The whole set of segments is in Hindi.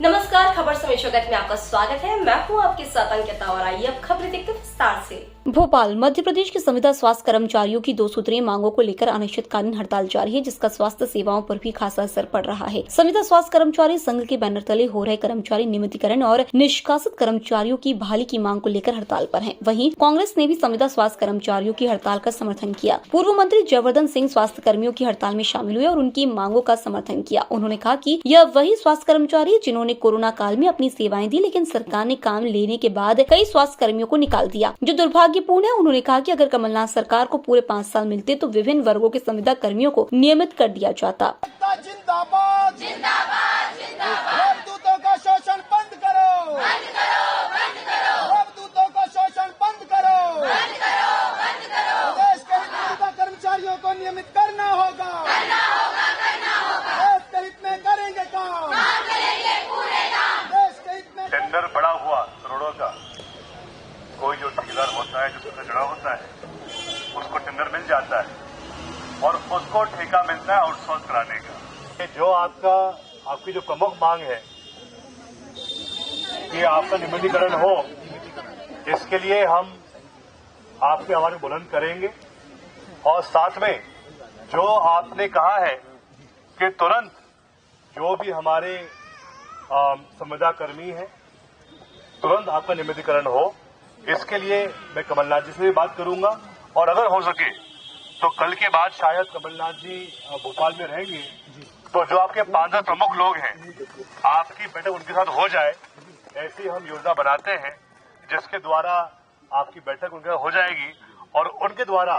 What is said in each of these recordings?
नमस्कार, खबर समय जगत में आपका स्वागत है। मैं हूं आपके साथ अंकिता और आइए अब खबरें देखते हैं विस्तार से। भोपाल मध्य प्रदेश के संविदा स्वास्थ्य कर्मचारियों की 2 सूत्रीय मांगों को लेकर अनिश्चितकालीन हड़ताल जारी है, जिसका स्वास्थ्य सेवाओं पर भी खासा असर पड़ रहा है। संविदा स्वास्थ्य कर्मचारी संघ के बैनर तले हो रहे कर्मचारी नियमितीकरण और निष्कासित कर्मचारियों की बहाली की मांग को लेकर हड़ताल पर है। वहीं कांग्रेस ने भी संविदा स्वास्थ्य कर्मचारियों की हड़ताल का समर्थन किया। पूर्व मंत्री जयवर्धन सिंह स्वास्थ्य कर्मियों की हड़ताल में शामिल हुए और उनकी मांगों का समर्थन किया। उन्होंने कहा कि यह वही स्वास्थ्य कर्मचारी जिन्होंने कोरोना काल में अपनी सेवाएं दी, लेकिन सरकार ने काम लेने के बाद कई स्वास्थ्य कर्मियों को निकाल दिया, जो दुर्भाग्यपूर्ण है। उन्होंने कहा कि अगर कमलनाथ सरकार को पूरे 5 साल मिलते तो विभिन्न वर्गों के संविदा कर्मियों को नियमित कर दिया जाता। जिंदाबाद जिंदाबाद जिंदाबाद। दूतों का शोषण बंद करो, बंद करो, बंद करो। दूतों का शोषण बंद करो, बंद करो, बंद करो। देश के हित में कर्मचारियों को नियमित करना होगा, करना होगा, करना होगा। देश के हित में करेंगे काम करेंगे पूरे काम। देश के हित में टेंडर बड़ा हुआ करोड़ों का, कोई जो ठेकेदार होता है, जो उससे जुड़ा होता है, उसको टेंडर मिल जाता है और उसको ठेका मिलता है आउटसोर्स कराने का। जो आपकी जो प्रमुख मांग है कि आपका नियमितीकरण हो, इसके लिए हम आपके आवाज बुलंद करेंगे। और साथ में जो आपने कहा है कि तुरंत जो भी हमारे संविदा कर्मी हैं, तुरंत आपका नियमितीकरण हो, इसके लिए मैं कमलनाथ जी से भी बात करूंगा। और अगर हो सके तो कल के बाद शायद कमलनाथ जी भोपाल में रहेंगे, तो जो आपके 5 प्रमुख लोग हैं, आपकी बैठक उनके साथ हो जाए, ऐसी हम योजना बनाते हैं जिसके द्वारा आपकी बैठक उनके साथ हो जाएगी और उनके द्वारा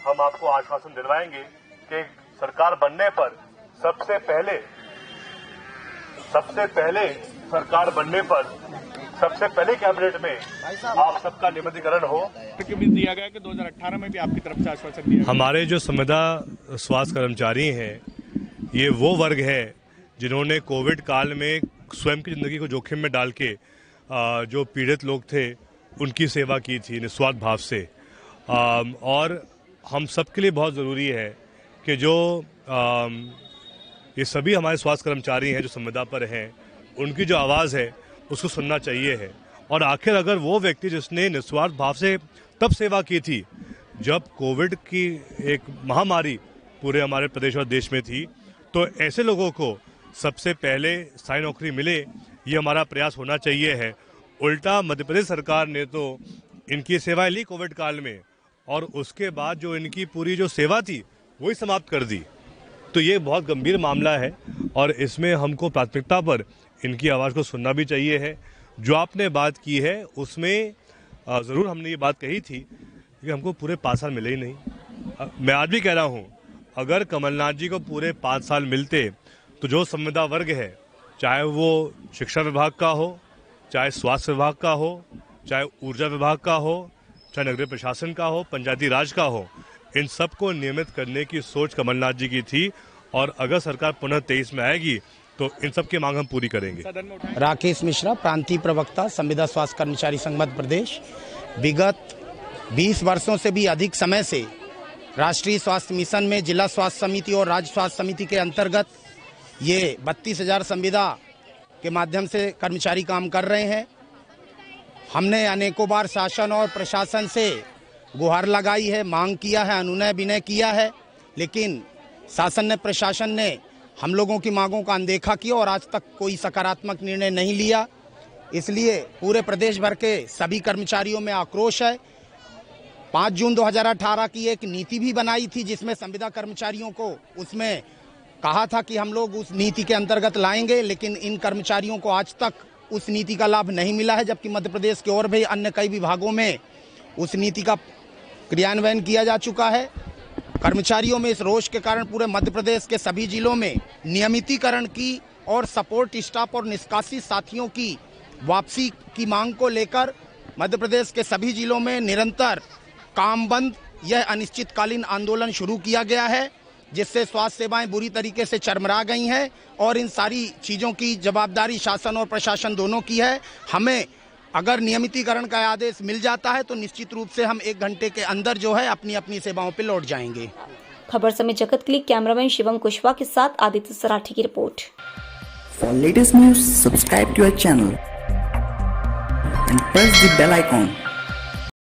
हम आपको आश्वासन दिलवाएंगे कि सरकार बनने पर सबसे पहले कैबिनेट में आप सबका नियमितीकरण हो। भी दिया गया कि 2018 में भी आपकी तरफ से आश्वासन दिया। हमारे जो संविदा स्वास्थ्य कर्मचारी हैं, ये वो वर्ग है जिन्होंने कोविड काल में स्वयं की जिंदगी को जोखिम में डाल के जो पीड़ित लोग थे उनकी सेवा की थी निस्वार्थ भाव से। और हम सबके लिए बहुत ज़रूरी है कि जो ये सभी हमारे स्वास्थ्य कर्मचारी हैं जो संविदा पर हैं, उनकी जो आवाज़ है उसको सुनना चाहिए है। और आखिर अगर वो व्यक्ति जिसने निस्वार्थ भाव से तब सेवा की थी जब कोविड की एक महामारी पूरे हमारे प्रदेश और देश में थी, तो ऐसे लोगों को सबसे पहले स्थायी नौकरी मिले, ये हमारा प्रयास होना चाहिए है। उल्टा मध्य प्रदेश सरकार ने तो इनकी सेवाएं ली कोविड काल में और उसके बाद जो इनकी पूरी जो सेवा थी वही समाप्त कर दी। तो ये बहुत गंभीर मामला है और इसमें हमको प्राथमिकता पर इनकी आवाज़ को सुनना भी चाहिए है। जो आपने बात की है उसमें ज़रूर हमने ये बात कही थी कि हमको पूरे 5 साल मिले ही नहीं। मैं आज भी कह रहा हूँ, अगर कमलनाथ जी को पूरे 5 साल मिलते तो जो संविदा वर्ग है, चाहे वो शिक्षा विभाग का हो, चाहे स्वास्थ्य विभाग का हो, चाहे ऊर्जा विभाग का हो, चाहे नगरीय प्रशासन का हो, पंचायती राज का हो, इन सबको नियमित करने की सोच कमलनाथ जी की थी। और अगर सरकार पुनः 23 में आएगी तो इन सब की मांग हम पूरी करेंगे। राकेश मिश्रा, प्रांतीय प्रवक्ता, संविदा स्वास्थ्य कर्मचारी संघ मध्य प्रदेश। विगत 20 वर्षों से भी अधिक समय से राष्ट्रीय स्वास्थ्य मिशन में जिला स्वास्थ्य समिति और राज्य स्वास्थ्य समिति के अंतर्गत ये 32,000 संविदा के माध्यम से कर्मचारी काम कर रहे हैं। हमने अनेकों बार शासन और प्रशासन से गुहार लगाई है, मांग किया है, अनुनय विनय किया है, लेकिन शासन ने, प्रशासन ने हम लोगों की मांगों का अनदेखा किया और आज तक कोई सकारात्मक निर्णय नहीं लिया। इसलिए पूरे प्रदेश भर के सभी कर्मचारियों में आक्रोश है। 5 जून 2018 की एक नीति भी बनाई थी जिसमें संविदा कर्मचारियों को उसमें कहा था कि हम लोग उस नीति के अंतर्गत लाएंगे, लेकिन इन कर्मचारियों को आज तक उस नीति का लाभ नहीं मिला है, जबकि मध्य प्रदेश के और भी अन्य कई विभागों में उस नीति का क्रियान्वयन किया जा चुका है। कर्मचारियों में इस रोष के कारण पूरे मध्य प्रदेश के सभी जिलों में नियमितीकरण की और सपोर्ट स्टाफ और निष्कासित साथियों की वापसी की मांग को लेकर मध्य प्रदेश के सभी जिलों में निरंतर काम बंद, यह अनिश्चितकालीन आंदोलन शुरू किया गया है, जिससे स्वास्थ्य सेवाएं बुरी तरीके से चरमरा गई हैं और इन सारी चीज़ों की जवाबदारी शासन और प्रशासन दोनों की है। हमें अगर नियमितीकरण का आदेश मिल जाता है तो निश्चित रूप से हम 1 घंटे के अंदर जो है अपनी अपनी सेवाओं पर लौट जाएंगे। खबर समय जगत के लिए कैमरामैन शिवम कुशवाहा के साथ आदित्य सराठी की report. For latest news, subscribe to our channel and press the bell icon